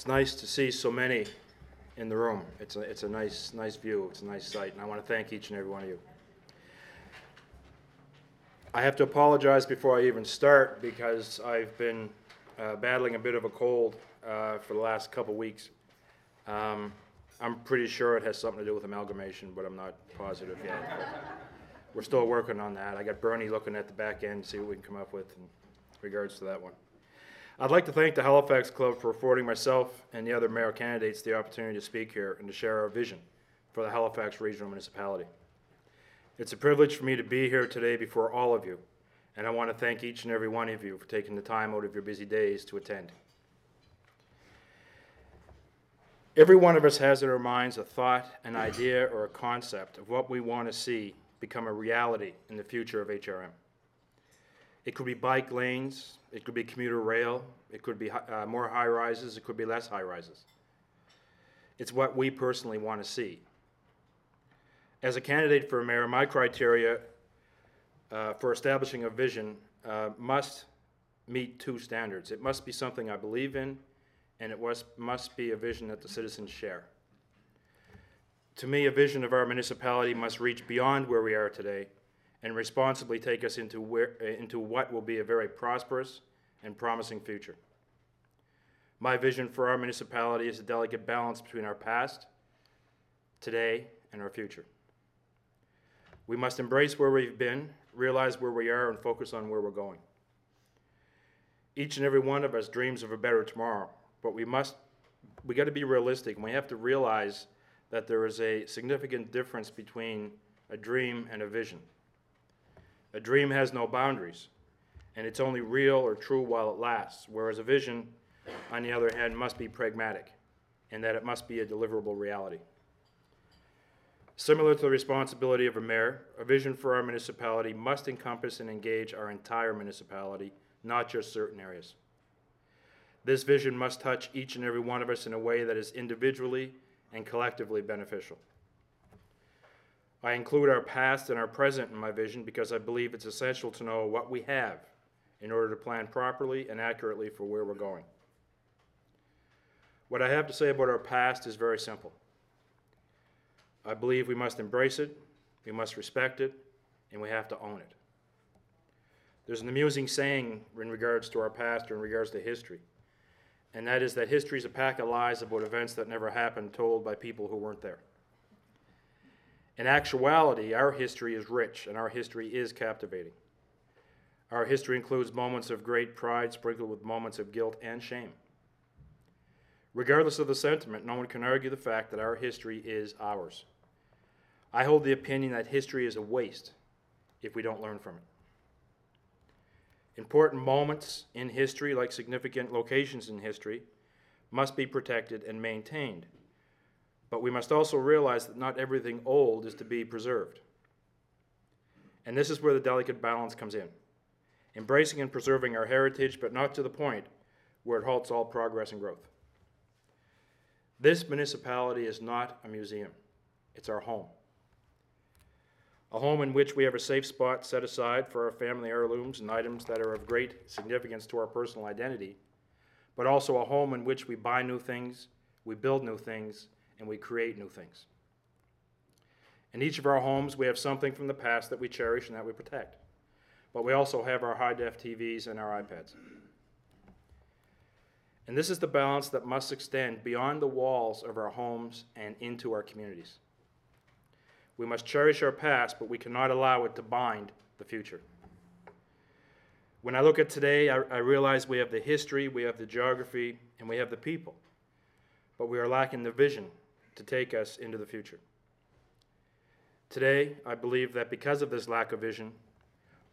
It's nice to see so many in the room. It's a nice view. It's a nice sight, and I want to thank each and every one of you. I have to apologize before I even start because I've been battling a bit of a cold for the last couple weeks. I'm pretty sure it has something to do with amalgamation, but I'm not positive yet. We're still working on that. I got Bernie looking at the back end to see what we can come up with in regards to that one. I'd like to thank the Halifax Club for affording myself and the other mayor candidates the opportunity to speak here and to share our vision for the Halifax Regional Municipality. It's a privilege for me to be here today before all of you, and I want to thank each and every one of you for taking the time out of your busy days to attend. Every one of us has in our minds a thought, an idea, or a concept of what we want to see become a reality in the future of HRM. It could be bike lanes, it could be commuter rail, it could be more high-rises, it could be less high-rises. It's what we personally want to see. As a candidate for mayor, my criteria for establishing a vision must meet two standards. It must be something I believe in, and it must be a vision that the citizens share. To me, a vision of our municipality must reach beyond where we are today and responsibly take us into what will be a very prosperous and promising future. My vision for our municipality is a delicate balance between our past, today, and our future. We must embrace where we've been, realize where we are, and focus on where we're going. Each and every one of us dreams of a better tomorrow, but we got to be realistic, and we have to realize that there is a significant difference between a dream and a vision. A dream has no boundaries, and it's only real or true while it lasts, whereas a vision, on the other hand, must be pragmatic, in that it must be a deliverable reality. Similar to the responsibility of a mayor, a vision for our municipality must encompass and engage our entire municipality, not just certain areas. This vision must touch each and every one of us in a way that is individually and collectively beneficial. I include our past and our present in my vision because I believe it's essential to know what we have in order to plan properly and accurately for where we're going. What I have to say about our past is very simple. I believe we must embrace it, we must respect it, and we have to own it. There's an amusing saying in regards to our past or in regards to history, and that is that history is a pack of lies about events that never happened told by people who weren't there. In actuality, our history is rich and our history is captivating. Our history includes moments of great pride sprinkled with moments of guilt and shame. Regardless of the sentiment, no one can argue the fact that our history is ours. I hold the opinion that history is a waste if we don't learn from it. Important moments in history, like significant locations in history, must be protected and maintained. But we must also realize that not everything old is to be preserved. And this is where the delicate balance comes in. Embracing and preserving our heritage, but not to the point where it halts all progress and growth. This municipality is not a museum. It's our home. A home in which we have a safe spot set aside for our family heirlooms and items that are of great significance to our personal identity, but also a home in which we buy new things, we build new things, and we create new things. In each of our homes, we have something from the past that we cherish and that we protect, but we also have our high-def TVs and our iPads. And this is the balance that must extend beyond the walls of our homes and into our communities. We must cherish our past, but we cannot allow it to bind the future. When I look at today, I realize we have the history, we have the geography, and we have the people, but we are lacking the vision to take us into the future. Today, I believe that because of this lack of vision,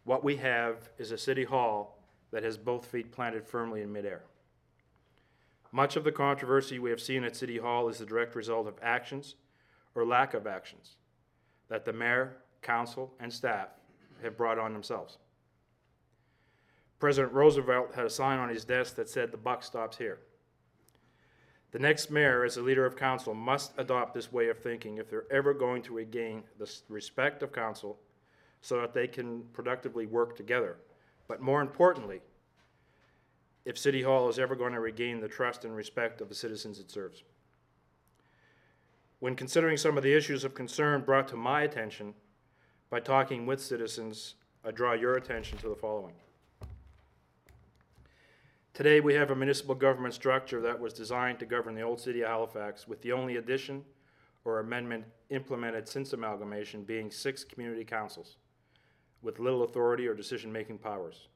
what we have is a city hall that has both feet planted firmly in midair. Much of the controversy we have seen at City Hall is the direct result of actions or lack of actions that the mayor, council, and staff have brought on themselves. President Roosevelt had a sign on his desk that said, "The buck stops here." The next mayor, as a leader of council, must adopt this way of thinking if they're ever going to regain the respect of council so that they can productively work together. But more importantly, if City Hall is ever going to regain the trust and respect of the citizens it serves. When considering some of the issues of concern brought to my attention by talking with citizens, I draw your attention to the following. Today, we have a municipal government structure that was designed to govern the old city of Halifax, with the only addition or amendment implemented since amalgamation being 6 community councils with little authority or decision-making powers.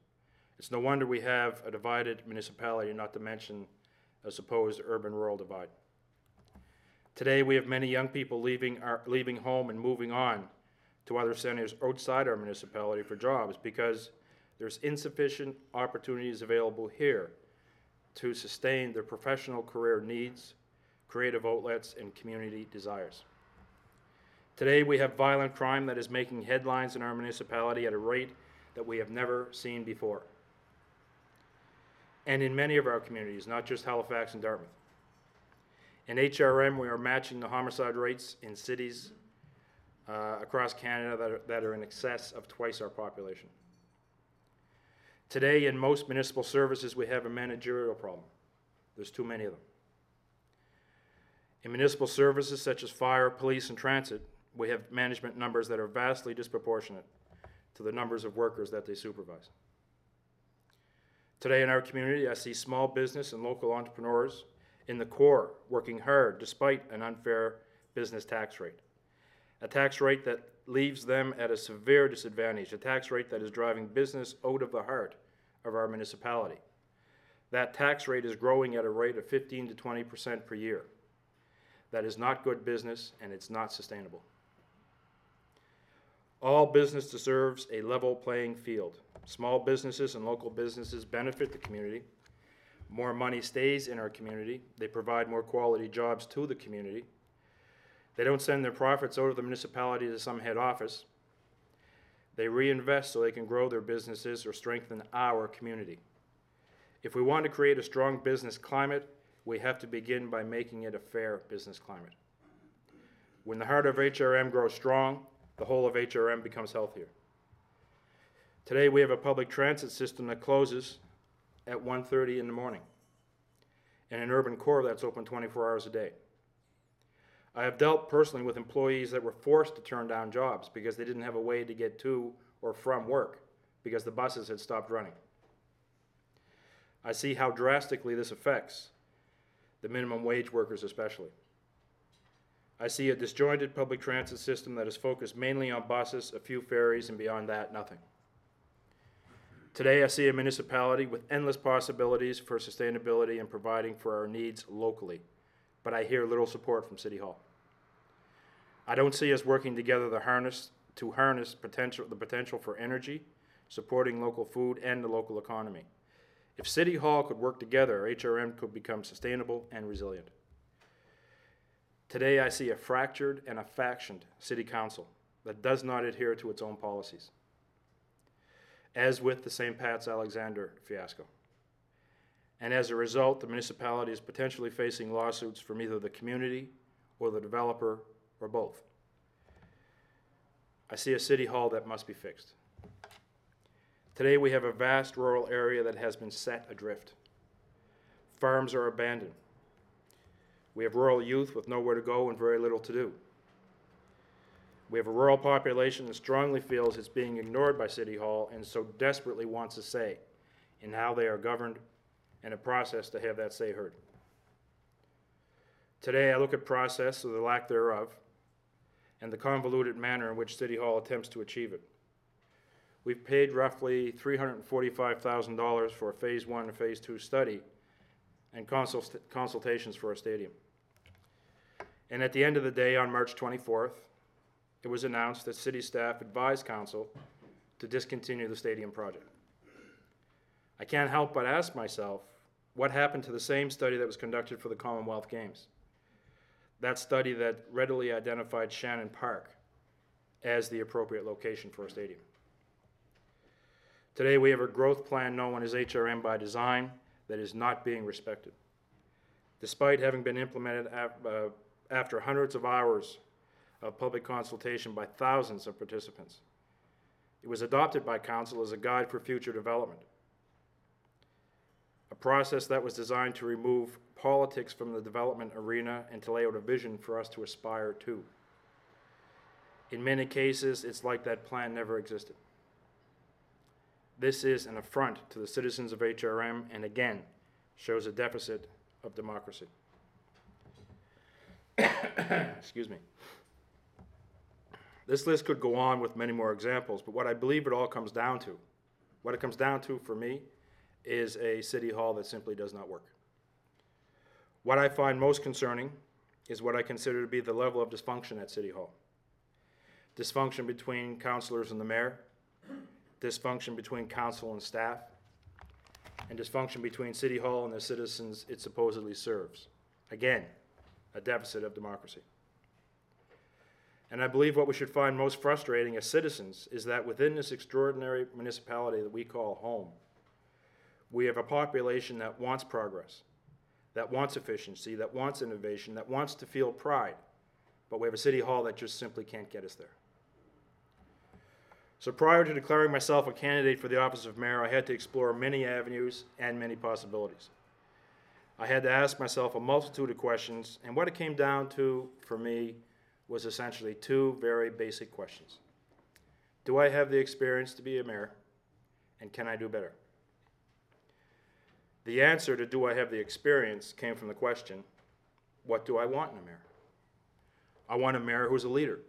It's no wonder we have a divided municipality, not to mention a supposed urban-rural divide. Today, we have many young people leaving home and moving on to other centers outside our municipality for jobs because there's insufficient opportunities available here to sustain their professional career needs, creative outlets, and community desires. Today, we have violent crime that is making headlines in our municipality at a rate that we have never seen before. And in many of our communities, not just Halifax and Dartmouth. In HRM, we are matching the homicide rates in cities across Canada that are in excess of twice our population. Today, in most municipal services, we have a managerial problem. There's too many of them. In municipal services such as fire, police, and transit, we have management numbers that are vastly disproportionate to the numbers of workers that they supervise. Today in our community, I see small business and local entrepreneurs in the core working hard despite an unfair business tax rate. A tax rate that leaves them at a severe disadvantage, a tax rate that is driving business out of the heart of our municipality. That tax rate is growing at a rate of 15 to 20% per year. That is not good business, and it's not sustainable. All business deserves a level playing field. Small businesses and local businesses benefit the community. More money stays in our community. They provide more quality jobs to the community. They don't send their profits out of the municipality to some head office. They reinvest so they can grow their businesses or strengthen our community. If we want to create a strong business climate, we have to begin by making it a fair business climate. When the heart of HRM grows strong, the whole of HRM becomes healthier. Today we have a public transit system that closes at 1:30 in the morning, and an urban core that's open 24 hours a day. I have dealt personally with employees that were forced to turn down jobs because they didn't have a way to get to or from work because the buses had stopped running. I see how drastically this affects the minimum wage workers especially. I see a disjointed public transit system that is focused mainly on buses, a few ferries, and beyond that, nothing. Today, I see a municipality with endless possibilities for sustainability and providing for our needs locally, but I hear little support from City Hall. I don't see us working together to harness the potential for energy, supporting local food and the local economy. If City Hall could work together, HRM could become sustainable and resilient. Today, I see a fractured and a factioned City Council that does not adhere to its own policies, as with the St. Pat's Alexander fiasco. And as a result, the municipality is potentially facing lawsuits from either the community or the developer or both. I see a City Hall that must be fixed. Today we have a vast rural area that has been set adrift. Farms are abandoned. We have rural youth with nowhere to go and very little to do. We have a rural population that strongly feels it's being ignored by City Hall and so desperately wants a say in how they are governed and a process to have that say heard. Today I look at process or the lack thereof and the convoluted manner in which City Hall attempts to achieve it. We've paid roughly $345,000 for a Phase 1 and Phase 2 study and consultations for a stadium. And at the end of the day, on March 24th, it was announced that city staff advised council to discontinue the stadium project. I can't help but ask myself, what happened to the same study that was conducted for the Commonwealth Games? That study that readily identified Shannon Park as the appropriate location for a stadium. Today we have a growth plan known as HRM by design that is not being respected. Despite having been implemented after hundreds of hours of public consultation by thousands of participants, it was adopted by council as a guide for future development. a process that was designed to remove politics from the development arena and to lay out a vision for us to aspire to. In many cases, it's like that plan never existed. This is an affront to the citizens of HRM and again shows a deficit of democracy. Excuse me. This list could go on with many more examples, but what I believe it all comes down to, what it comes down to for me, is a city hall that simply does not work. What I find most concerning is what I consider to be the level of dysfunction at City Hall. Dysfunction between councilors and the mayor, dysfunction between council and staff, and dysfunction between City Hall and the citizens it supposedly serves. Again, a deficit of democracy. And I believe what we should find most frustrating as citizens is that within this extraordinary municipality that we call home, we have a population that wants progress, that wants efficiency, that wants innovation, that wants to feel pride, but we have a city hall that just simply can't get us there. So prior to declaring myself a candidate for the office of mayor, I had to explore many avenues and many possibilities. I had to ask myself a multitude of questions, and what it came down to for me was essentially two very basic questions. Do I have the experience to be a mayor, and can I do better? The answer to do I have the experience came from the question, what do I want in a mayor? I want a mayor who's a leader.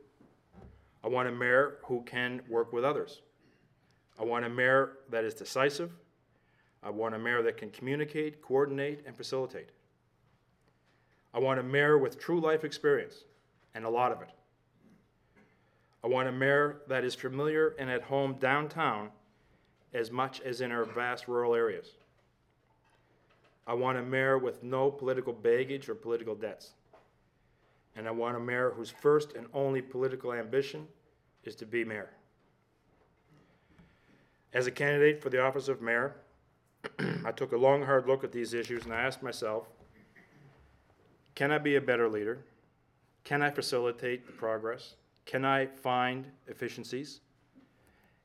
I want a mayor who can work with others. I want a mayor that is decisive. I want a mayor that can communicate, coordinate, and facilitate. I want a mayor with true life experience, and a lot of it. I want a mayor that is familiar and at home downtown as much as in our vast rural areas. I want a mayor with no political baggage or political debts. And I want a mayor whose first and only political ambition is to be mayor. As a candidate for the office of mayor, I took a long, hard look at these issues and I asked myself, can I be a better leader? Can I facilitate the progress? Can I find efficiencies?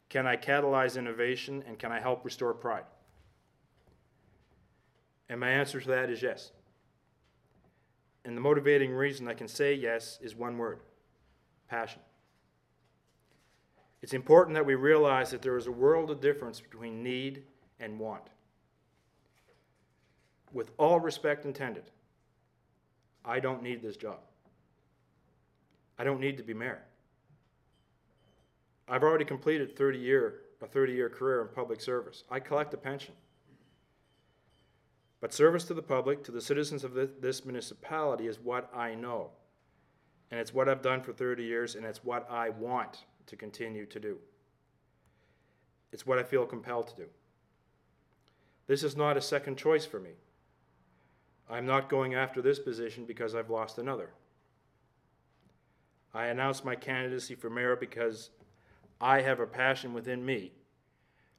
Can I catalyze innovation? And can I help restore pride? And my answer to that is yes. And the motivating reason I can say yes is one word: passion. It's important that we realize that there is a world of difference between need and want. With all respect intended, I don't need this job. I don't need to be mayor. I've already completed a 30-year career in public service. I collect a pension. But service to the public, to the citizens of this municipality, is what I know. And it's what I've done for 30 years, and it's what I want to continue to do. It's what I feel compelled to do. This is not a second choice for me. I'm not going after this position because I've lost another. I announced my candidacy for mayor because I have a passion within me,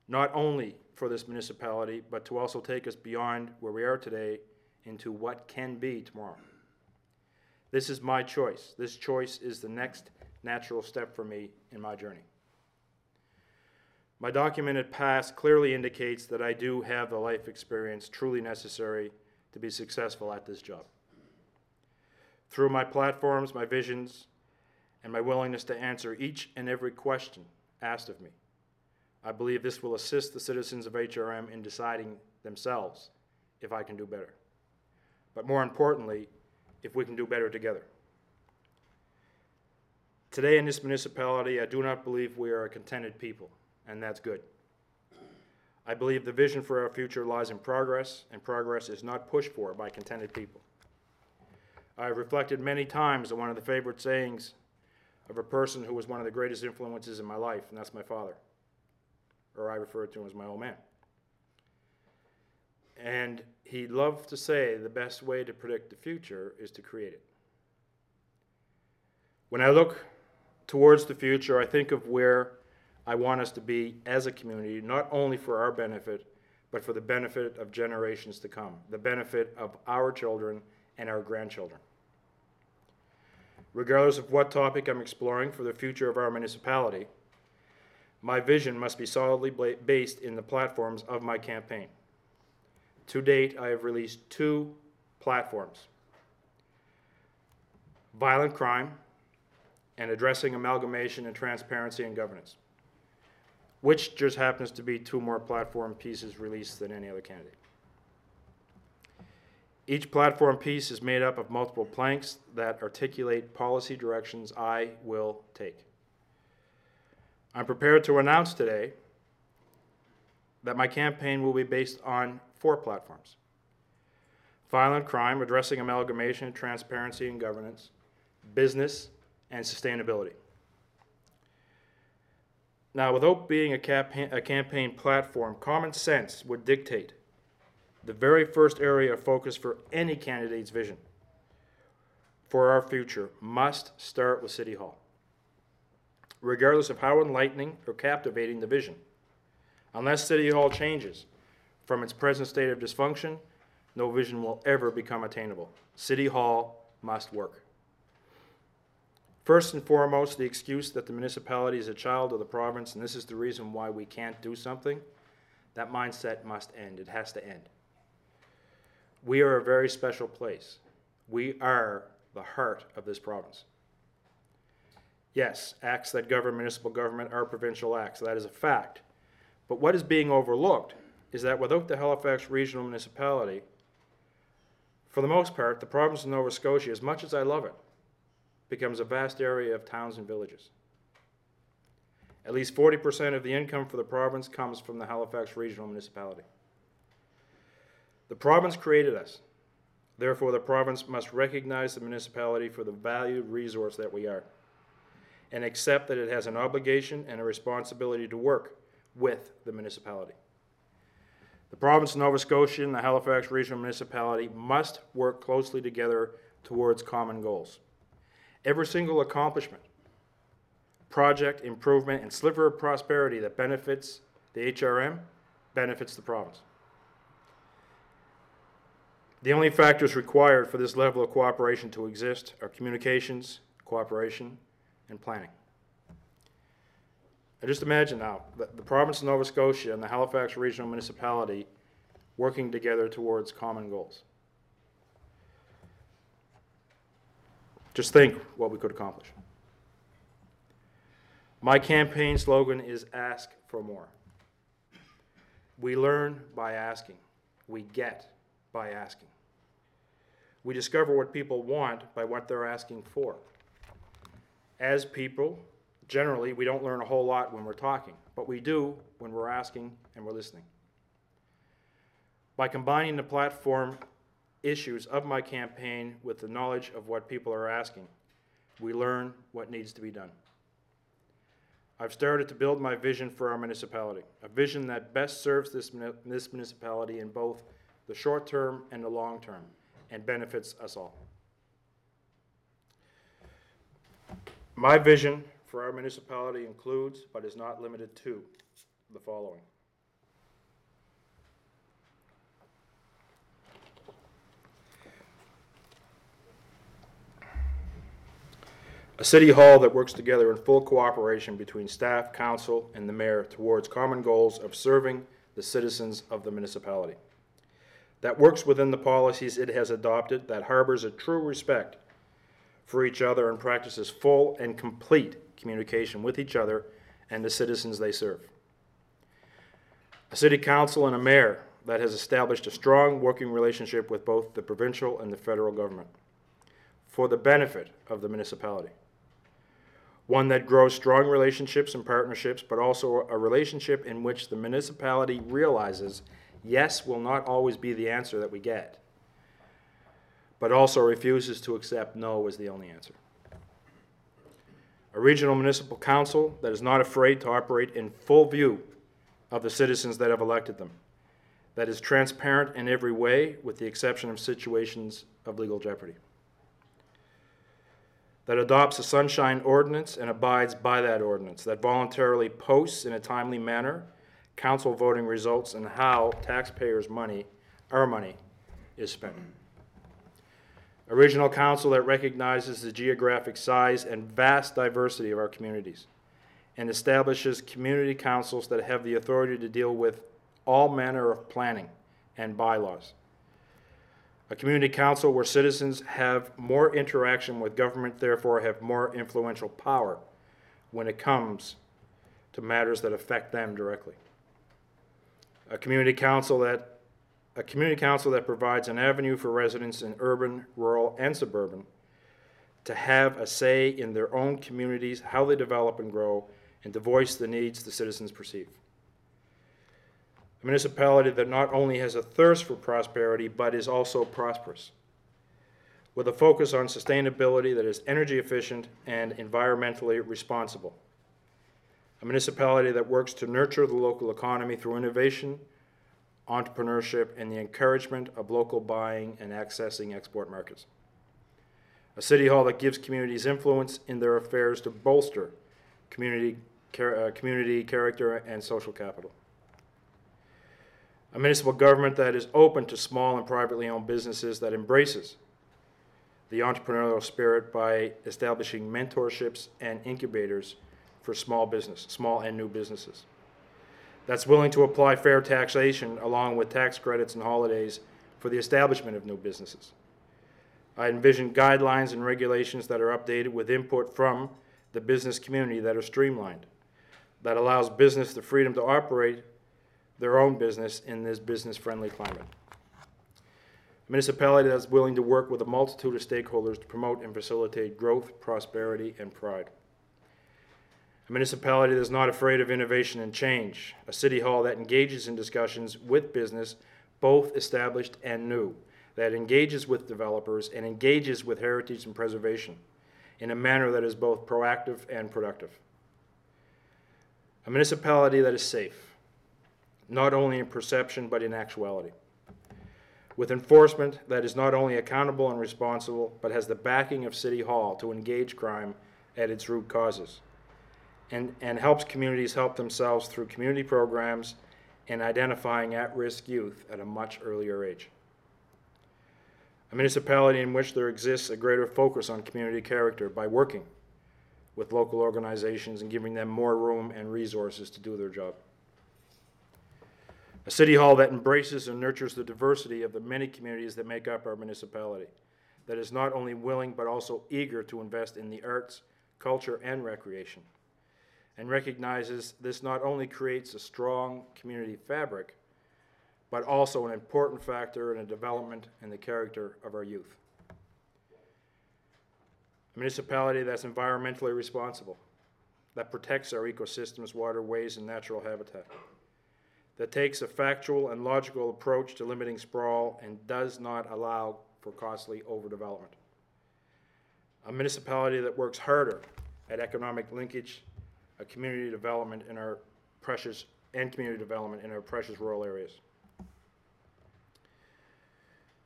not only for this municipality, but to also take us beyond where we are today into what can be tomorrow. This is my choice. This choice is the next natural step for me in my journey. My documented past clearly indicates that I do have the life experience truly necessary to be successful at this job. Through my platforms, my visions, and my willingness to answer each and every question asked of me, I believe this will assist the citizens of HRM in deciding themselves if I can do better. But more importantly, if we can do better together. Today in this municipality, I do not believe we are a contented people, and that's good. I believe the vision for our future lies in progress, and progress is not pushed for by contented people. I have reflected many times on one of the favorite sayings of a person who was one of the greatest influences in my life, and that's my father. Or I refer to him as my old man. And he loved to say the best way to predict the future is to create it. When I look towards the future, I think of where I want us to be as a community, not only for our benefit, but for the benefit of generations to come, the benefit of our children and our grandchildren. Regardless of what topic I'm exploring for the future of our municipality, my vision must be solidly based in the platforms of my campaign. To date, I have released 2 platforms: violent crime and addressing amalgamation and transparency and governance, which just happens to be 2 more platform pieces released than any other candidate. Each platform piece is made up of multiple planks that articulate policy directions I will take. I'm prepared to announce today that my campaign will be based on 4 platforms: violent crime, addressing amalgamation, transparency and governance, business, and sustainability. Now, without being a campaign platform, common sense would dictate the very first area of focus for any candidate's vision for our future must start with City Hall, regardless of how enlightening or captivating the vision. Unless City Hall changes from its present state of dysfunction, no vision will ever become attainable. City Hall must work. First and foremost, the excuse that the municipality is a child of the province and this is the reason why we can't do something, that mindset must end. It has to end. We are a very special place. We are the heart of this province. Yes, acts that govern municipal government are provincial acts. That is a fact. But what is being overlooked is that without the Halifax Regional Municipality, for the most part, the province of Nova Scotia, as much as I love it, becomes a vast area of towns and villages. At least 40% of the income for the province comes from the Halifax Regional Municipality. The province created us. Therefore, the province must recognize the municipality for the valued resource that we are and accept that it has an obligation and a responsibility to work with the municipality. The province of Nova Scotia and the Halifax Regional Municipality must work closely together towards common goals. Every single accomplishment, project, improvement, and sliver of prosperity that benefits the HRM benefits the province. The only factors required for this level of cooperation to exist are communications, cooperation, and planning. And just imagine now that the province of Nova Scotia and the Halifax Regional Municipality working together towards common goals. Just think what we could accomplish. My campaign slogan is ask for more. We learn by asking. We get by asking. We discover what people want by what they're asking for. As people, generally, we don't learn a whole lot when we're talking, but we do when we're asking and we're listening. By combining the platform issues of my campaign with the knowledge of what people are asking, we learn what needs to be done. I've started to build my vision for our municipality, a vision that best serves this municipality in both the short term and the long term, and benefits us all. My vision for our municipality includes, but is not limited to, the following. A city hall that works together in full cooperation between staff, council, and the mayor towards common goals of serving the citizens of the municipality. That works within the policies it has adopted, that harbors a true respect for each other and practices full and complete communication with each other and the citizens they serve. A city council and a mayor that has established a strong working relationship with both the provincial and the federal government for the benefit of the municipality. One that grows strong relationships and partnerships, but also a relationship in which the municipality realizes yes will not always be the answer that we get, but also refuses to accept no as the only answer. A regional municipal council that is not afraid to operate in full view of the citizens that have elected them, that is transparent in every way with the exception of situations of legal jeopardy, that adopts a sunshine ordinance and abides by that ordinance, that voluntarily posts in a timely manner council voting results and how taxpayers' money, our money, is spent. A regional council that recognizes the geographic size and vast diversity of our communities and establishes community councils that have the authority to deal with all manner of planning and bylaws. A community council where citizens have more interaction with government, therefore have more influential power when it comes to matters that affect them directly. A community council that provides an avenue for residents in urban, rural, and suburban to have a say in their own communities, how they develop and grow, and to voice the needs the citizens perceive. A municipality that not only has a thirst for prosperity, but is also prosperous, with a focus on sustainability that is energy efficient and environmentally responsible. A municipality that works to nurture the local economy through innovation, entrepreneurship, and the encouragement of local buying and accessing export markets. A city hall that gives communities influence in their affairs to bolster community character and social capital. A municipal government that is open to small and privately owned businesses, that embraces the entrepreneurial spirit by establishing mentorships and incubators for small and new businesses. That's willing to apply fair taxation along with tax credits and holidays for the establishment of new businesses. I envision guidelines and regulations that are updated with input from the business community that are streamlined, that allows business the freedom to operate their own business in this business-friendly climate. A municipality that's willing to work with a multitude of stakeholders to promote and facilitate growth, prosperity, and pride. A municipality that's not afraid of innovation and change. A city hall that engages in discussions with business, both established and new, that engages with developers and engages with heritage and preservation in a manner that is both proactive and productive. A municipality that is safe, not only in perception but in actuality, with enforcement that is not only accountable and responsible but has the backing of City Hall to engage crime at its root causes, and helps communities help themselves through community programs and identifying at-risk youth at a much earlier age. A municipality in which there exists a greater focus on community character by working with local organizations and giving them more room and resources to do their job. A city hall that embraces and nurtures the diversity of the many communities that make up our municipality, that is not only willing but also eager to invest in the arts, culture, and recreation, and recognizes this not only creates a strong community fabric, but also an important factor in the development and the character of our youth. A municipality that's environmentally responsible, that protects our ecosystems, waterways, and natural habitat, that takes a factual and logical approach to limiting sprawl and does not allow for costly overdevelopment. A municipality that works harder at economic linkage, community development in our precious rural areas.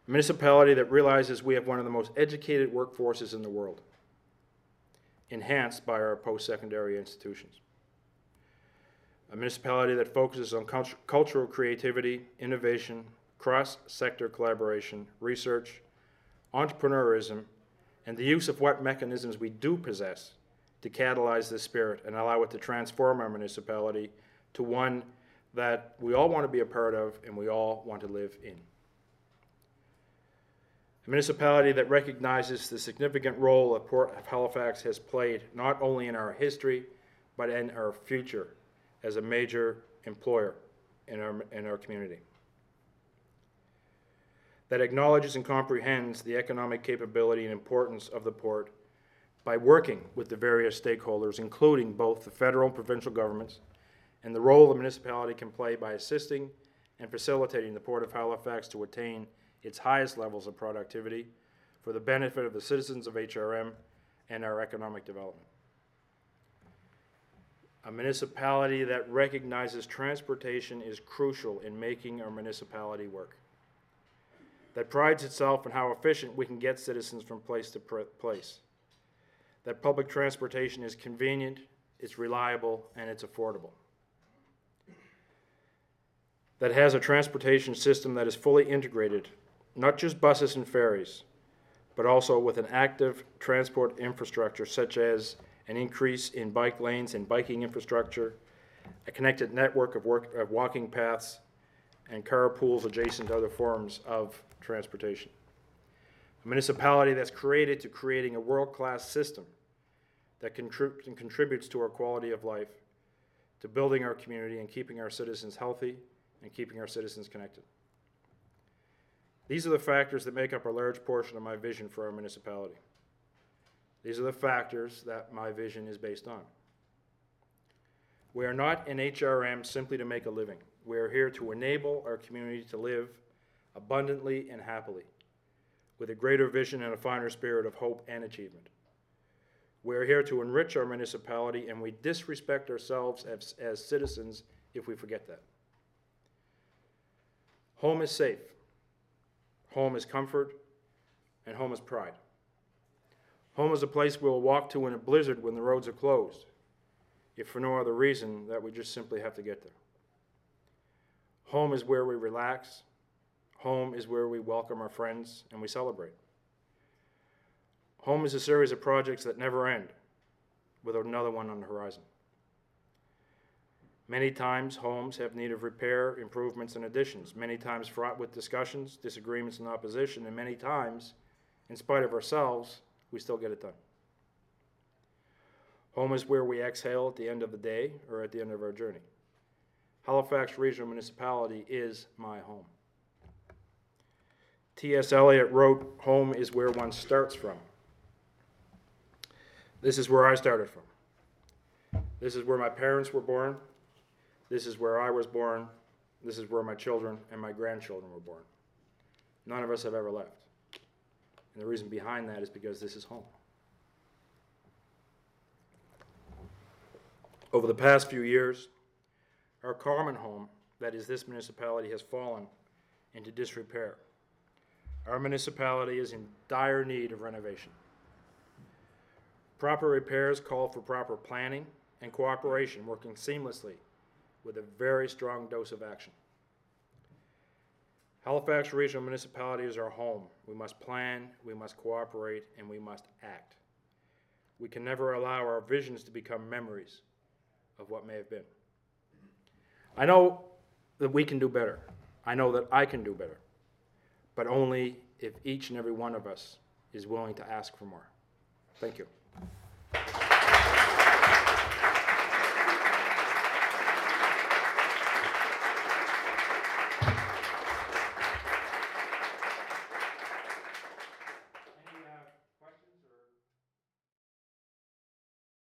A municipality that realizes we have one of the most educated workforces in the world, enhanced by our post-secondary institutions. A municipality that focuses on cultural creativity, innovation, cross-sector collaboration, research, entrepreneurism, and the use of what mechanisms we do possess to catalyze this spirit and allow it to transform our municipality to one that we all want to be a part of and we all want to live in. A municipality that recognizes the significant role that Port of Halifax has played not only in our history but in our future as a major employer in our community. That acknowledges and comprehends the economic capability and importance of the port by working with the various stakeholders, including both the federal and provincial governments, and the role the municipality can play by assisting and facilitating the Port of Halifax to attain its highest levels of productivity for the benefit of the citizens of HRM and our economic development. A municipality that recognizes transportation is crucial in making our municipality work. That prides itself in how efficient we can get citizens from place to place. That public transportation is convenient, it's reliable, and it's affordable. That has a transportation system that is fully integrated, not just buses and ferries, but also with an active transport infrastructure such as an increase in bike lanes and biking infrastructure, a connected network of walking paths, and carpools adjacent to other forms of transportation. A municipality that's creating a world-class system that contributes to our quality of life, to building our community and keeping our citizens healthy and keeping our citizens connected. These are the factors that make up a large portion of my vision for our municipality. These are the factors that my vision is based on. We are not in HRM simply to make a living. We are here to enable our community to live abundantly and happily, with a greater vision and a finer spirit of hope and achievement. We are here to enrich our municipality, and we disrespect ourselves as citizens if we forget that. Home is safe. Home is comfort, and home is pride. Home is a place we'll walk to in a blizzard when the roads are closed, if for no other reason that we just simply have to get there. Home is where we relax. Home is where we welcome our friends and we celebrate. Home is a series of projects that never end, with another one on the horizon. Many times, homes have need of repair, improvements, and additions, many times fraught with discussions, disagreements, and opposition, and many times, in spite of ourselves, we still get it done. Home is where we exhale at the end of the day or at the end of our journey. Halifax Regional Municipality is my home. T.S. Eliot wrote, "Home is where one starts from." This is where I started from. This is where my parents were born. This is where I was born. This is where my children and my grandchildren were born. None of us have ever left. And the reason behind that is because this is home. Over the past few years, our common home, that is this municipality, has fallen into disrepair. Our municipality is in dire need of renovation. Proper repairs call for proper planning and cooperation, working seamlessly with a very strong dose of action. Halifax Regional Municipality is our home. We must plan, we must cooperate, and we must act. We can never allow our visions to become memories of what may have been. I know that we can do better. I know that I can do better, but only if each and every one of us is willing to ask for more. Thank you.